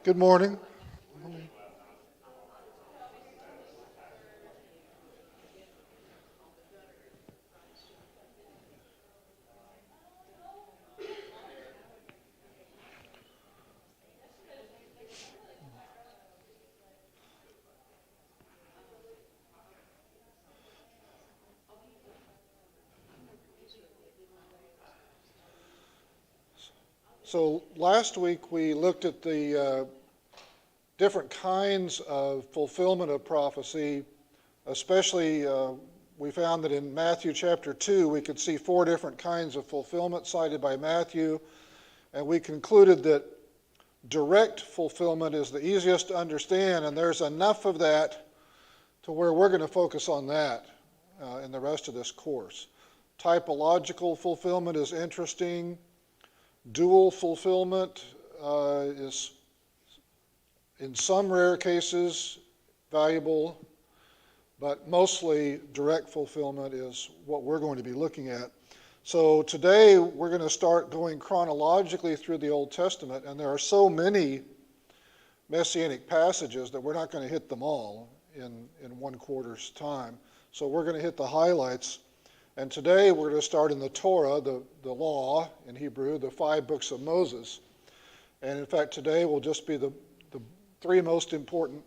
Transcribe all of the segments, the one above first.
Good morning. So last week we looked at the different kinds of fulfillment of prophecy, especially we found that in Matthew chapter 2 we could see 4 different kinds of fulfillment cited by Matthew, and we concluded that direct fulfillment is the easiest to understand, and there's enough of that to where we're going to focus on that in the rest of this course. Typological fulfillment is interesting. Dual fulfillment is, in some rare cases, valuable, but mostly direct fulfillment is what we're going to be looking at. So today we're going to start going chronologically through the Old Testament, and there are so many Messianic passages that we're not going to hit them all in one quarter's time. So we're going to hit the highlights. And today we're going to start in the Torah, the law in Hebrew, the 5 books of Moses. And in fact, today will just be the 3 most important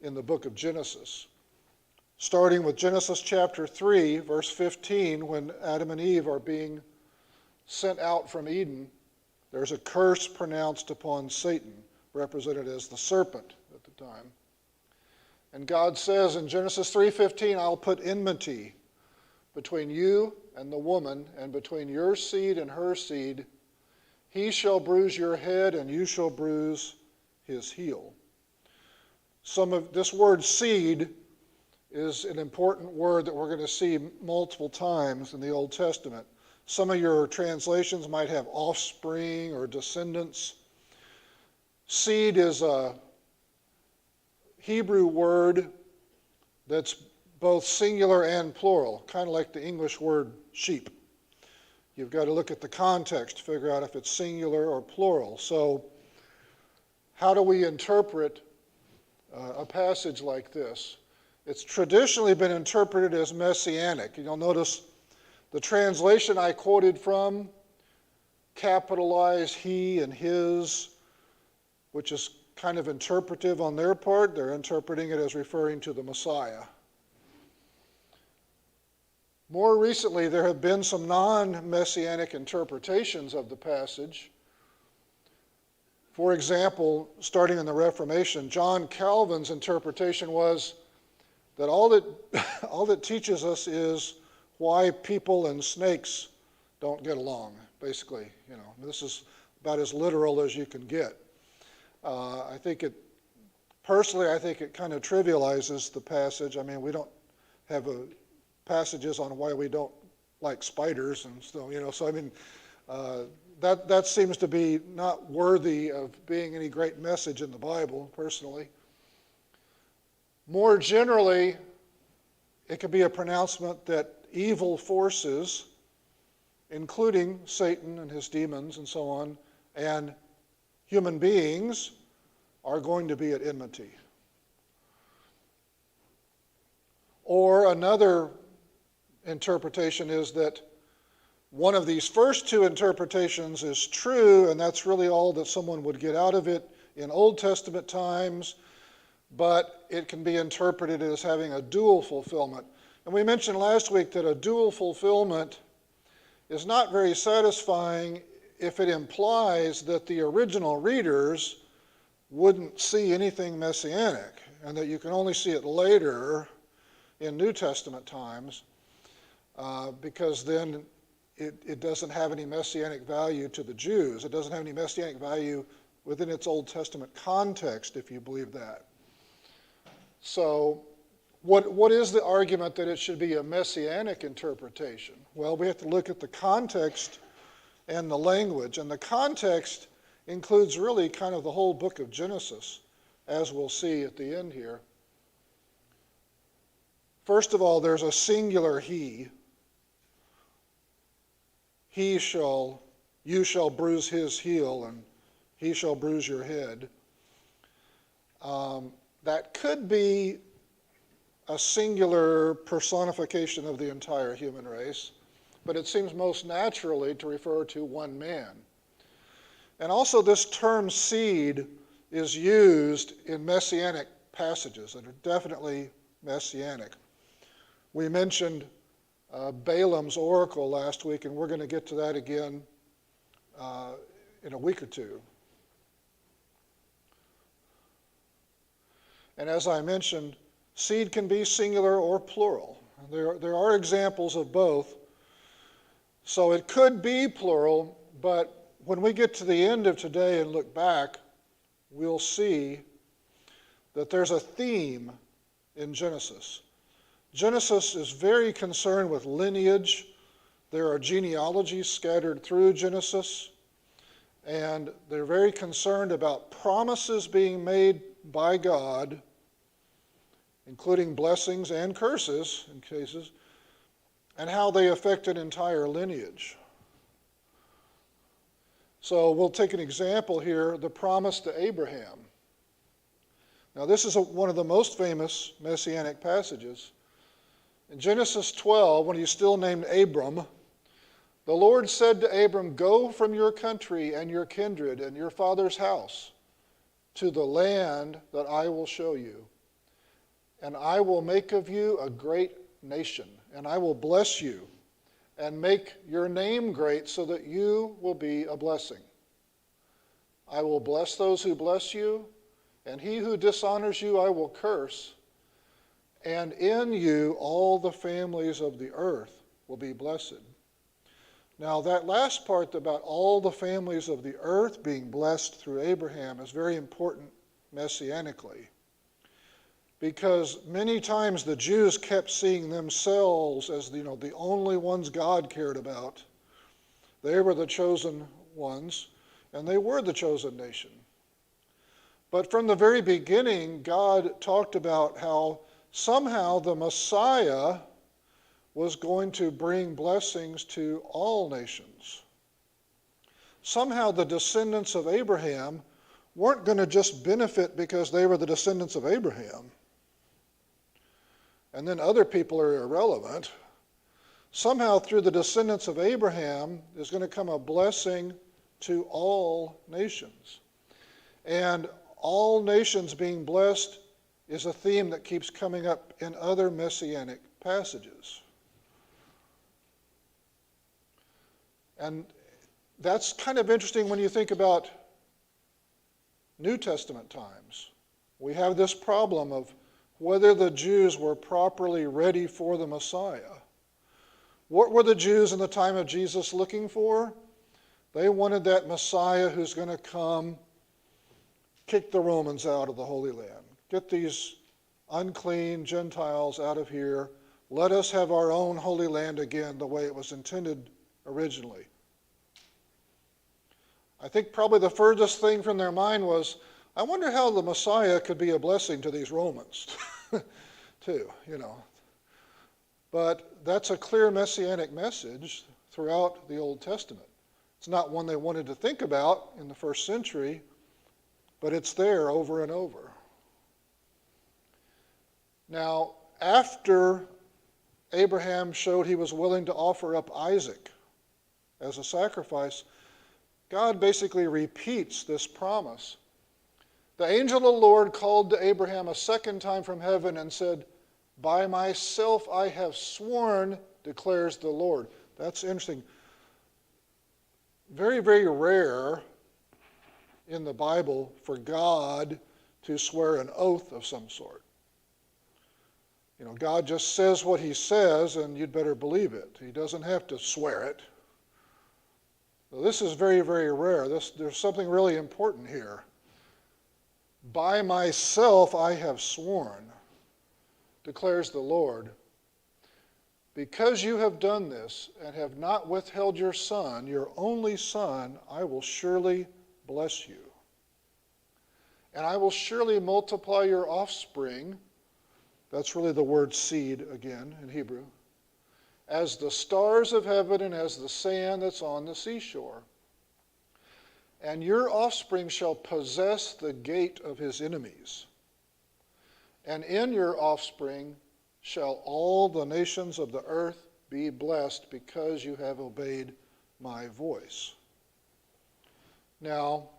in the book of Genesis. Starting with Genesis chapter 3, verse 15, when Adam and Eve are being sent out from Eden, there's a curse pronounced upon Satan, represented as the serpent at the time. And God says in Genesis 3:15, I'll put enmity between you and the woman, and between your seed and her seed. He shall bruise your head, and you shall bruise his heel. Some of this word seed is an important word that we're going to see multiple times in the Old Testament. Some of your translations might have offspring or descendants. Seed is a Hebrew word that's both singular and plural, kind of like the English word sheep. You've got to look at the context to figure out if it's singular or plural. So how do we interpret a passage like this? It's traditionally been interpreted as Messianic. You'll notice the translation I quoted from capitalize he and his, which is kind of interpretive on their part. They're interpreting it as referring to the Messiah. More recently, there have been some non-Messianic interpretations of the passage. For example, starting in the Reformation, John Calvin's interpretation was that all that teaches us is why people and snakes don't get along, basically. This is about as literal as you can get. I think it kind of trivializes the passage. I mean, we don't have passages on why we don't like spiders and stuff, so I mean, that seems to be not worthy of being any great message in the Bible, personally. More generally, it could be a pronouncement that evil forces, including Satan and his demons and so on, and human beings are going to be at enmity. Or another interpretation is that one of these first 2 interpretations is true, and that's really all that someone would get out of it in Old Testament times, but it can be interpreted as having a dual fulfillment. And we mentioned last week that a dual fulfillment is not very satisfying if it implies that the original readers wouldn't see anything messianic, and that you can only see it later in New Testament times, because then it doesn't have any messianic value to the Jews. It doesn't have any messianic value within its Old Testament context, if you believe that. So what is the argument that it should be a messianic interpretation? Well, we have to look at the context and the language. And the context includes really kind of the whole book of Genesis, as we'll see at the end here. First of all, there's a singular he. You shall bruise his heel, and he shall bruise your head. That could be a singular personification of the entire human race, but it seems most naturally to refer to one man. And also this term seed is used in Messianic passages that are definitely Messianic. We mentioned Balaam's oracle last week, and we're going to get to that again in a week or two. And as I mentioned, seed can be singular or plural. There are examples of both. So it could be plural, but when we get to the end of today and look back, we'll see that there's a theme in Genesis. Genesis is very concerned with lineage. There are genealogies scattered through Genesis, and they're very concerned about promises being made by God, including blessings and curses in cases, and how they affect an entire lineage. So we'll take an example here, the promise to Abraham. Now this is one of the most famous Messianic passages. In Genesis 12, when he's still named Abram, the Lord said to Abram, "Go from your country and your kindred and your father's house to the land that I will show you. And I will make of you a great nation, and I will bless you and make your name great so that you will be a blessing. I will bless those who bless you, and he who dishonors you I will curse. And in you all the families of the earth will be blessed." Now that last part about all the families of the earth being blessed through Abraham is very important messianically, because many times the Jews kept seeing themselves as the only ones God cared about. They were the chosen ones, and they were the chosen nation. But from the very beginning, God talked about how somehow the Messiah was going to bring blessings to all nations. Somehow the descendants of Abraham weren't going to just benefit because they were the descendants of Abraham, and then other people are irrelevant. Somehow through the descendants of Abraham is going to come a blessing to all nations. And all nations being blessed is a theme that keeps coming up in other messianic passages. And that's kind of interesting when you think about New Testament times. We have this problem of whether the Jews were properly ready for the Messiah. What were the Jews in the time of Jesus looking for? They wanted that Messiah who's going to come, kick the Romans out of the Holy Land, get these unclean Gentiles out of here, let us have our own Holy Land again the way it was intended originally. I think probably the furthest thing from their mind was, I wonder how the Messiah could be a blessing to these Romans, too, But that's a clear messianic message throughout the Old Testament. It's not one they wanted to think about in the first century, but it's there over and over. Now, after Abraham showed he was willing to offer up Isaac as a sacrifice, God basically repeats this promise. The angel of the Lord called to Abraham a second time from heaven and said, "By myself I have sworn, declares the Lord." That's interesting. Very, very rare in the Bible for God to swear an oath of some sort. God just says what he says, and you'd better believe it. He doesn't have to swear it. So this is very, very rare. There's something really important here. By myself I have sworn, declares the Lord. Because you have done this and have not withheld your son, your only son, I will surely bless you. And I will surely multiply your offspring. That's really the word seed again in Hebrew. As the stars of heaven and as the sand that's on the seashore. And your offspring shall possess the gate of his enemies. and in your offspring shall all the nations of the earth be blessed, because you have obeyed my voice. Now,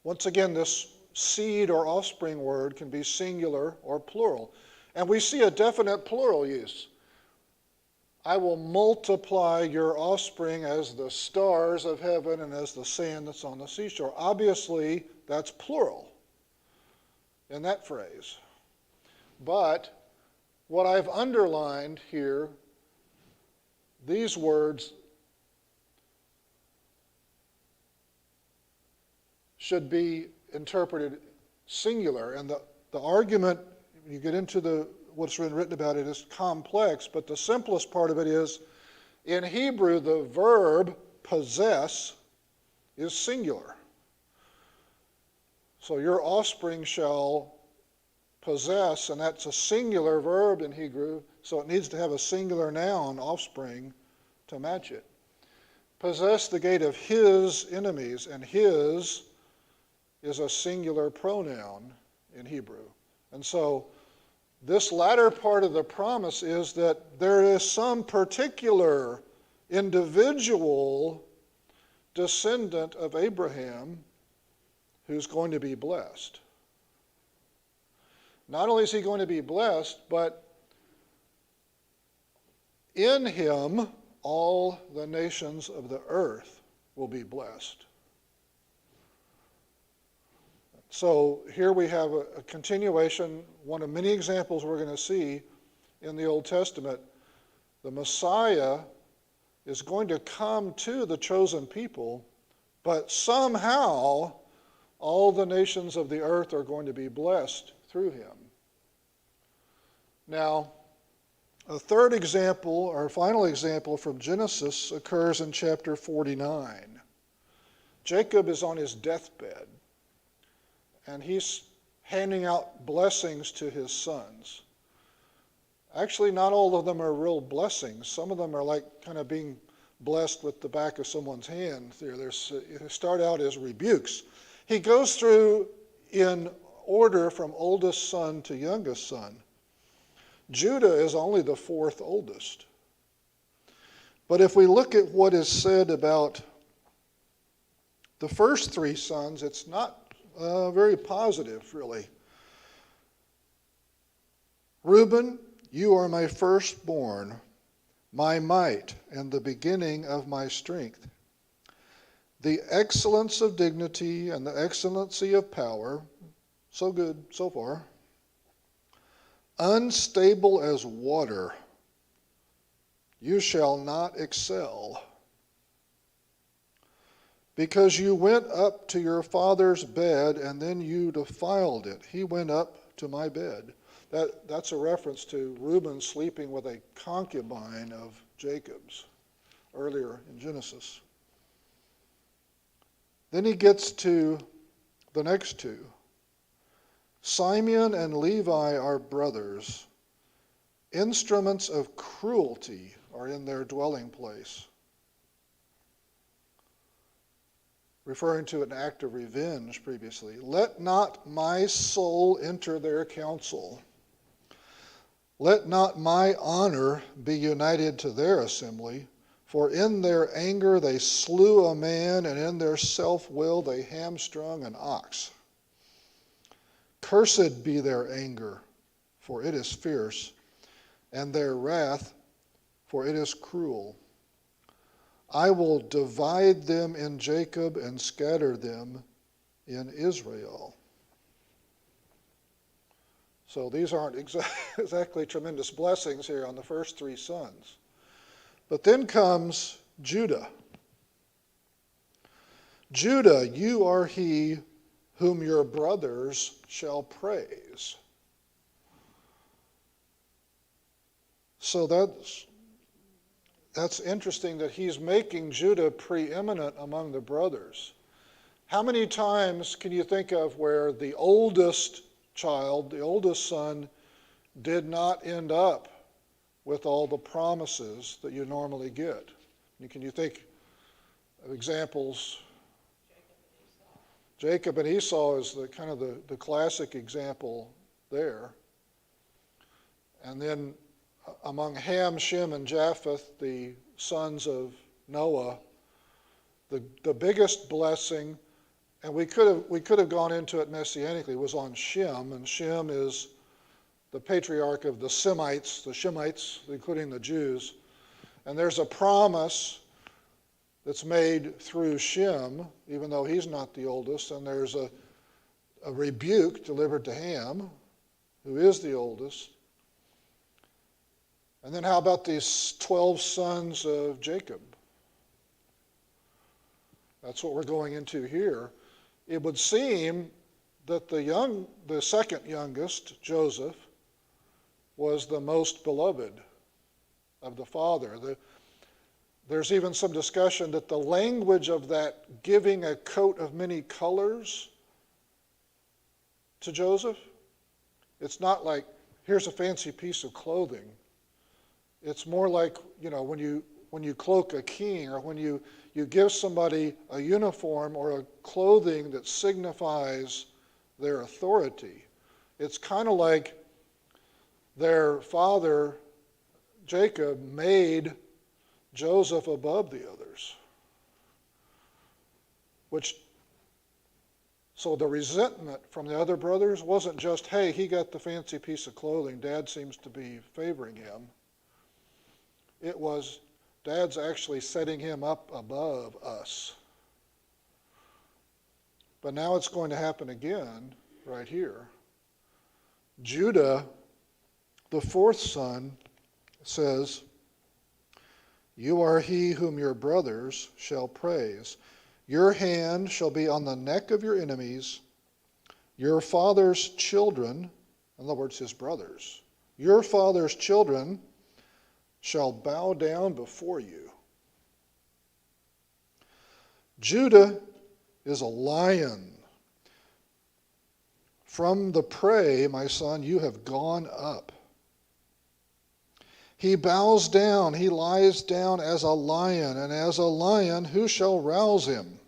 once again, this seed or offspring word can be singular or plural. And we see a definite plural use. I will multiply your offspring as the stars of heaven and as the sand that's on the seashore. Obviously, that's plural in that phrase. But what I've underlined here, these words should be interpreted singular. And the argument, when you get into what's written about it, is complex, but the simplest part of it is, in Hebrew, the verb possess is singular. So your offspring shall possess, and that's a singular verb in Hebrew, so it needs to have a singular noun, offspring, to match it. Possess the gate of his enemies, and his is a singular pronoun in Hebrew. And so this latter part of the promise is that there is some particular individual descendant of Abraham who's going to be blessed. Not only is he going to be blessed, but in him all the nations of the earth will be blessed. So here we have a continuation, one of many examples we're going to see in the Old Testament. The Messiah is going to come to the chosen people, but somehow all the nations of the earth are going to be blessed through him. Now, a third example, or final example from Genesis, occurs in chapter 49. Jacob is on his deathbed, and he's handing out blessings to his sons. Actually, not all of them are real blessings. Some of them are like kind of being blessed with the back of someone's hand. They start out as rebukes. He goes through in order from oldest son to youngest son. Judah is only the fourth oldest. But if we look at what is said about the first three sons, it's not very positive, really. Reuben, you are my firstborn, my might, and the beginning of my strength. The excellence of dignity and the excellency of power, so good so far. Unstable as water, you shall not excel. Because you went up to your father's bed, and then you defiled it. He went up to my bed. That's a reference to Reuben sleeping with a concubine of Jacob's earlier in Genesis. Then he gets to the next two. Simeon and Levi are brothers. Instruments of cruelty are in their dwelling place. Referring to an act of revenge previously. Let not my soul enter their council. Let not my honor be united to their assembly. For in their anger they slew a man, and in their self-will they hamstrung an ox. Cursed be their anger, for it is fierce, and their wrath, for it is cruel. I will divide them in Jacob and scatter them in Israel. So these aren't exactly tremendous blessings here on the first three sons. But then comes Judah. Judah, you are he whom your brothers shall praise. So that's interesting that he's making Judah preeminent among the brothers. How many times can you think of where the oldest child, the oldest son, did not end up with all the promises that you normally get? Can you think of examples? Jacob and Esau is the kind of the classic example there. And then among Ham, Shem, and Japheth, the sons of Noah, the biggest blessing, and we could have gone into it messianically, was on Shem, and Shem is the patriarch of the Semites, including the Jews. And there's a promise that's made through Shem, even though he's not the oldest, and there's a rebuke delivered to Ham, who is the oldest. And then how about these 12 sons of Jacob? That's what we're going into here. It would seem that the second youngest, Joseph, was the most beloved of the father. There's even some discussion that the language of that giving a coat of many colors to Joseph, it's not like, here's a fancy piece of clothing. It's more like, when you cloak a king, or when you give somebody a uniform or a clothing that signifies their authority. It's kind of like their father, Jacob, made Joseph above the others. So the resentment from the other brothers wasn't just, hey, he got the fancy piece of clothing, Dad seems to be favoring him. It was, Dad's actually setting him up above us. But now it's going to happen again right here. Judah, the fourth son, says, "You are he whom your brothers shall praise. Your hand shall be on the neck of your enemies. Your father's children," in other words, his brothers, "your father's children shall bow down before you." Judah is a lion. From the prey, my son, you have gone up. He bows down, he lies down as a lion, and as a lion, who shall rouse him?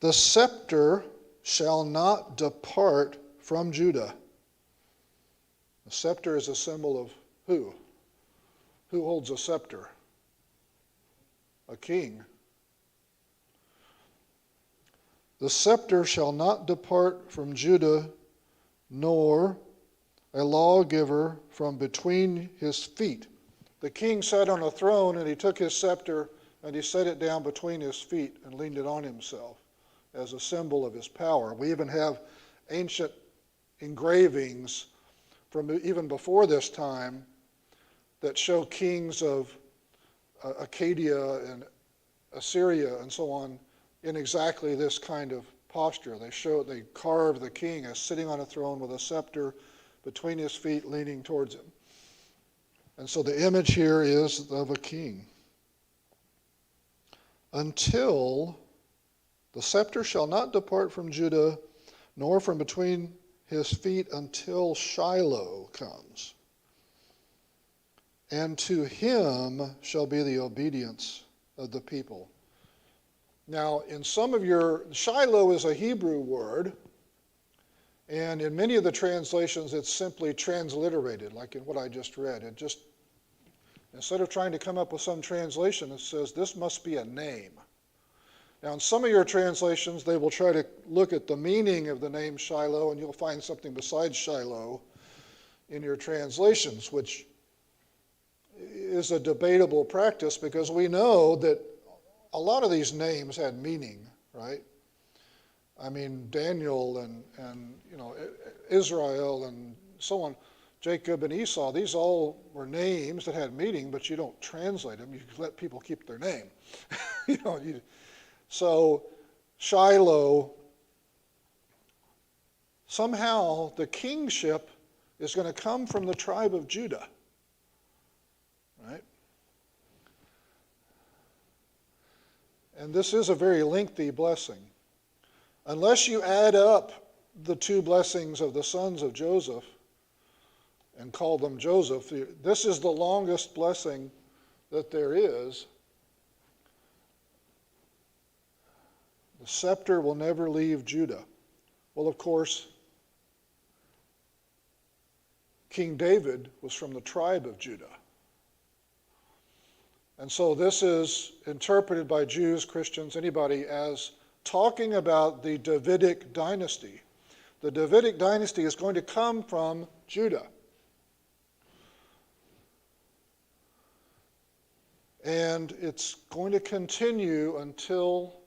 The scepter shall not depart from Judah. The scepter is a symbol of who? Who holds a scepter? A king. The scepter shall not depart from Judah, nor a lawgiver from between his feet. The king sat on a throne, and he took his scepter and he set it down between his feet and leaned it on himself as a symbol of his power. We even have ancient engravings from even before this time that show kings of Acadia and Assyria and so on in exactly this kind of posture. They carve the king as sitting on a throne with a scepter between his feet, leaning towards him. And so the image here is of a king. Until the scepter shall not depart from Judah, nor from between his feet, until Shiloh comes. And to him shall be the obedience of the people. Now, in some of Shiloh is a Hebrew word, and in many of the translations it's simply transliterated, like in what I just read. Instead of trying to come up with some translation, it says this must be a name. Now, in some of your translations, they will try to look at the meaning of the name Shiloh, and you'll find something besides Shiloh in your translations, which is a debatable practice because we know that a lot of these names had meaning, right? I mean, Daniel and Israel and so on, Jacob and Esau, these all were names that had meaning, but you don't translate them. You let people keep their name. So Shiloh, somehow the kingship is going to come from the tribe of Judah, right? And this is a very lengthy blessing. Unless you add up the two blessings of the sons of Joseph and call them Joseph, this is the longest blessing that there is. The scepter will never leave Judah. Well, of course, King David was from the tribe of Judah. And so this is interpreted by Jews, Christians, anybody, as talking about the Davidic dynasty. The Davidic dynasty is going to come from Judah. And it's going to continue until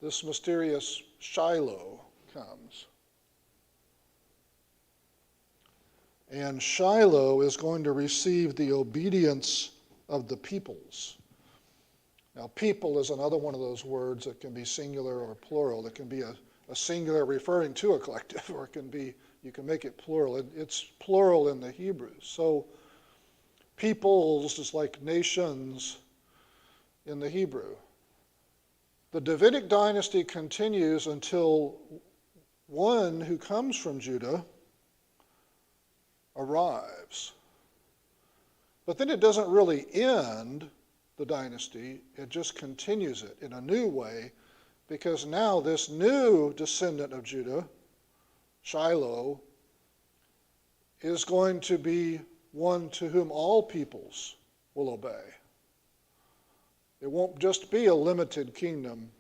this mysterious Shiloh comes. And Shiloh is going to receive the obedience of the peoples. Now, people is another one of those words that can be singular or plural. It can be a singular referring to a collective, or it can be, you can make it plural. It's plural in the Hebrew. So peoples is like nations in the Hebrew. The Davidic dynasty continues until one who comes from Judah arrives. But then it doesn't really end the dynasty, it just continues it in a new way, because now this new descendant of Judah, Shiloh, is going to be one to whom all peoples will obey. It won't just be a limited kingdom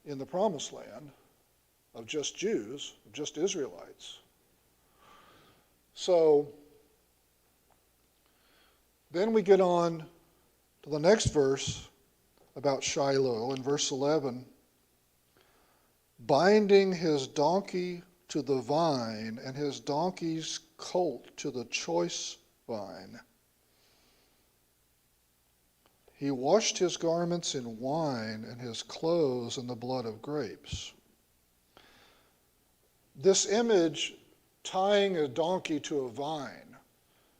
in the Promised Land of just Jews, of just Israelites. So then we get on to the next verse about Shiloh in verse 11. Binding his donkey to the vine and his donkey's colt to the choice vine. He washed his garments in wine and his clothes in the blood of grapes. This image, tying a donkey to a vine.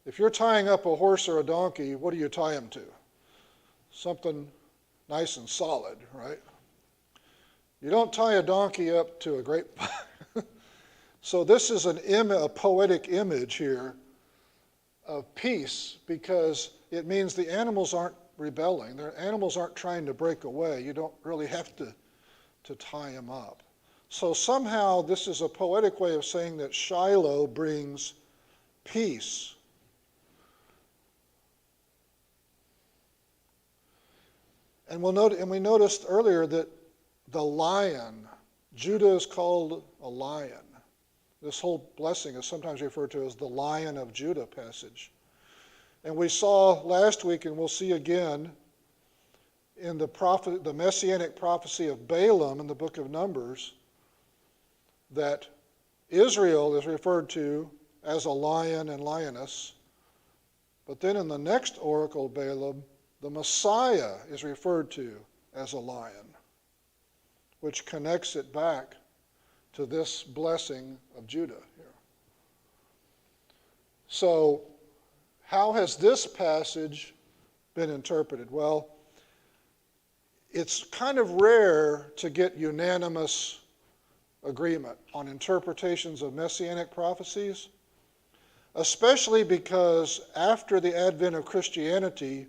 If you're tying up a horse or a donkey, what do you tie him to? Something nice and solid, right? You don't tie a donkey up to a grapevine. So this is a poetic image here of peace, because it means the animals aren't rebelling. The animals aren't trying to break away. You don't really have to tie them up. So somehow this is a poetic way of saying that Shiloh brings peace. And we noticed earlier that the lion, Judah is called a lion. This whole blessing is sometimes referred to as the Lion of Judah passage. And we saw last week, and we'll see again, in the Messianic prophecy of Balaam in the book of Numbers, that Israel is referred to as a lion and lioness. But then in the next oracle, Balaam, the Messiah is referred to as a lion, which connects it back to this blessing of Judah here. So, how has this passage been interpreted? Well, it's kind of rare to get unanimous agreement on interpretations of Messianic prophecies, especially because after the advent of Christianity,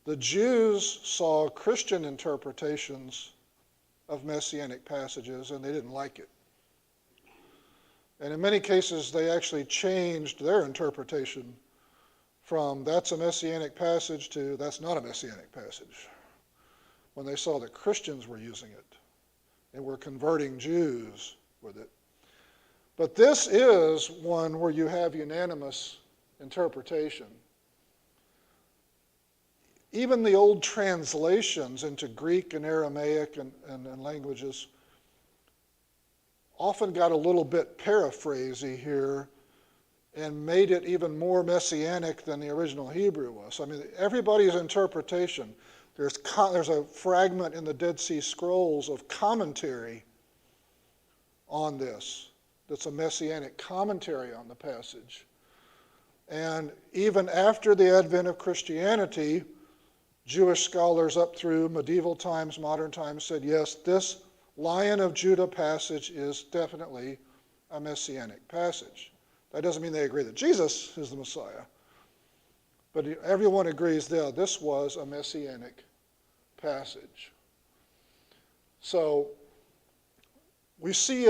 the Jews saw Christian interpretations of Messianic passages and they didn't like it. And in many cases, they actually changed their interpretation from that's a Messianic passage to that's not a Messianic passage, when they saw that Christians were using it and were converting Jews with it. But this is one where you have unanimous interpretation. Even the old translations into Greek and Aramaic and languages often got a little bit paraphrasy here and made it even more messianic than the original Hebrew was. I mean, everybody's interpretation. There's a fragment in the Dead Sea Scrolls of commentary on this. That's a messianic commentary on the passage. And even after the advent of Christianity, Jewish scholars up through medieval times, modern times said, yes, this Lion of Judah passage is definitely a messianic passage. That doesn't mean they agree that Jesus is the Messiah, but everyone agrees that this was a messianic passage. So we see,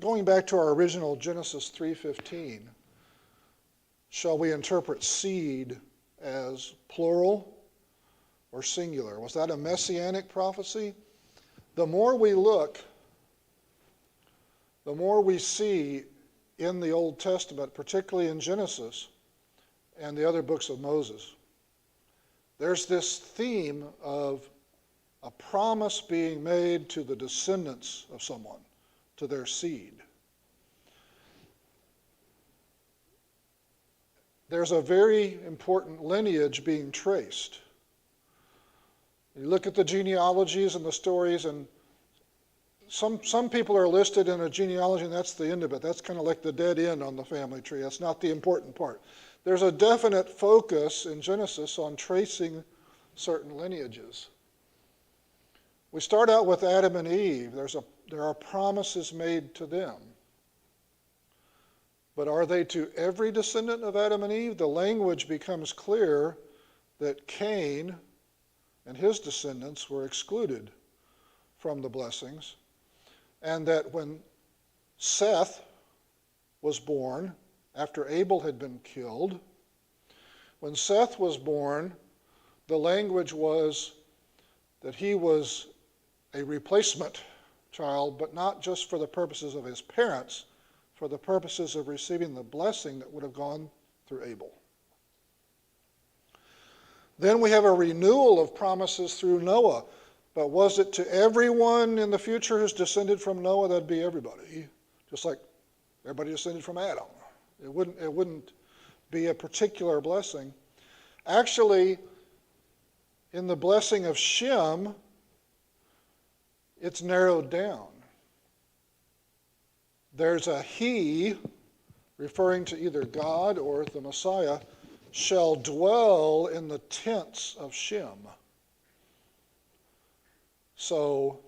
going back to our original Genesis 3:15, shall we interpret seed as plural or singular? Was that a Messianic prophecy? The more we look, the more we see in the Old Testament, particularly in Genesis and the other books of Moses, there's this theme of a promise being made to the descendants of someone, to their seed. There's a very important lineage being traced. You look at the genealogies and the stories, and some people are listed in a genealogy, and that's the end of it. That's kind of like the dead end on the family tree. That's not the important part. There's a definite focus in Genesis on tracing certain lineages. We start out with Adam and Eve. There are promises made to them. But are they to every descendant of Adam and Eve? The language becomes clear that Cain and his descendants were excluded from the blessings, and that when Seth was born, after Abel had been killed, when Seth was born, the language was that he was a replacement child, but not just for the purposes of his parents, for the purposes of receiving the blessing that would have gone through Abel. Then we have a renewal of promises through Noah. But was it to everyone in the future who's descended from Noah? That'd be everybody, just like everybody descended from Adam. It wouldn't be a particular blessing. Actually, in the blessing of Shem, it's narrowed down. There's a he, referring to either God or the Messiah, shall dwell in the tents of Shem. So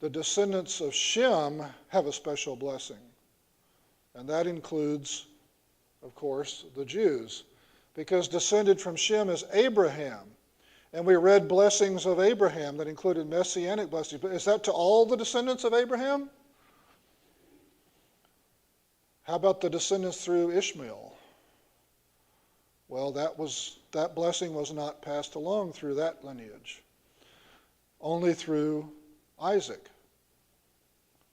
the descendants of Shem have a special blessing. And that includes, of course, the Jews. Because descended from Shem is Abraham. And we read blessings of Abraham that included Messianic blessings. But is that to all the descendants of Abraham? How about the descendants through Ishmael? Well, that blessing was not passed along through that lineage. Only through Isaac.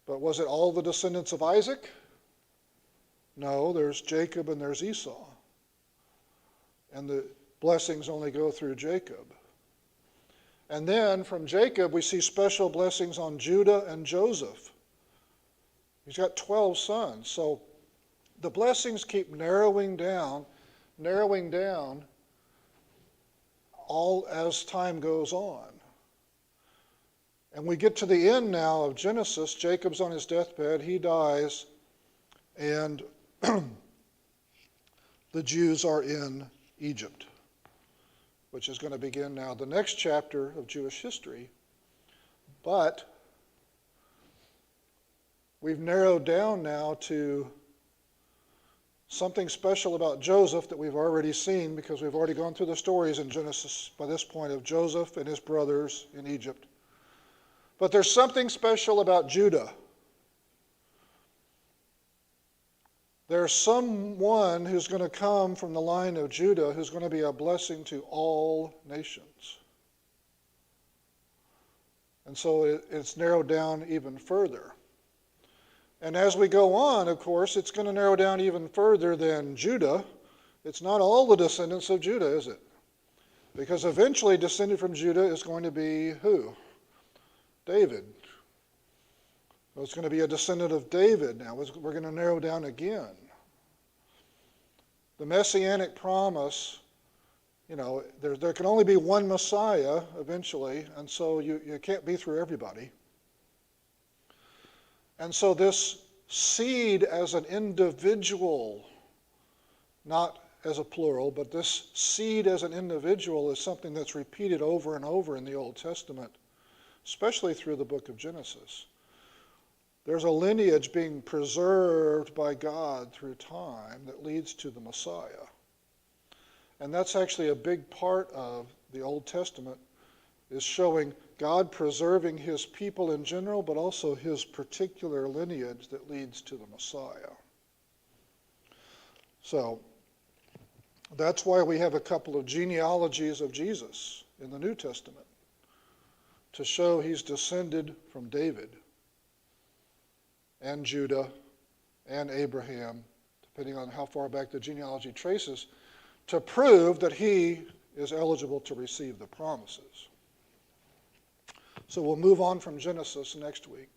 But was it all the descendants of Isaac? No, there's Jacob and there's Esau. And the blessings only go through Jacob. And then from Jacob we see special blessings on Judah and Joseph. He's got 12 sons. So the blessings keep narrowing down all as time goes on. And we get to the end now of Genesis. Jacob's on his deathbed. He dies. And the Jews are in Egypt, which is going to begin now the next chapter of Jewish history. But we've narrowed down now to something special about Joseph that we've already seen, because we've already gone through the stories in Genesis by this point of Joseph and his brothers in Egypt. But there's something special about Judah. There's someone who's going to come from the line of Judah who's going to be a blessing to all nations. And so it's narrowed down even further. And as we go on, of course, it's going to narrow down even further than Judah. It's not all the descendants of Judah, is it? Because eventually descended from Judah is going to be who? David. Well, it's going to be a descendant of David now. We're going to narrow down again. The Messianic promise, there can only be one Messiah eventually, and so you can't be through everybody. And so this seed as an individual, not as a plural, but this seed as an individual is something that's repeated over and over in the Old Testament, especially through the book of Genesis. There's a lineage being preserved by God through time that leads to the Messiah. And that's actually a big part of the Old Testament, is showing God preserving his people in general, but also his particular lineage that leads to the Messiah. So that's why we have a couple of genealogies of Jesus in the New Testament, to show he's descended from David and Judah and Abraham, depending on how far back the genealogy traces, to prove that he is eligible to receive the promises. So we'll move on from Genesis next week.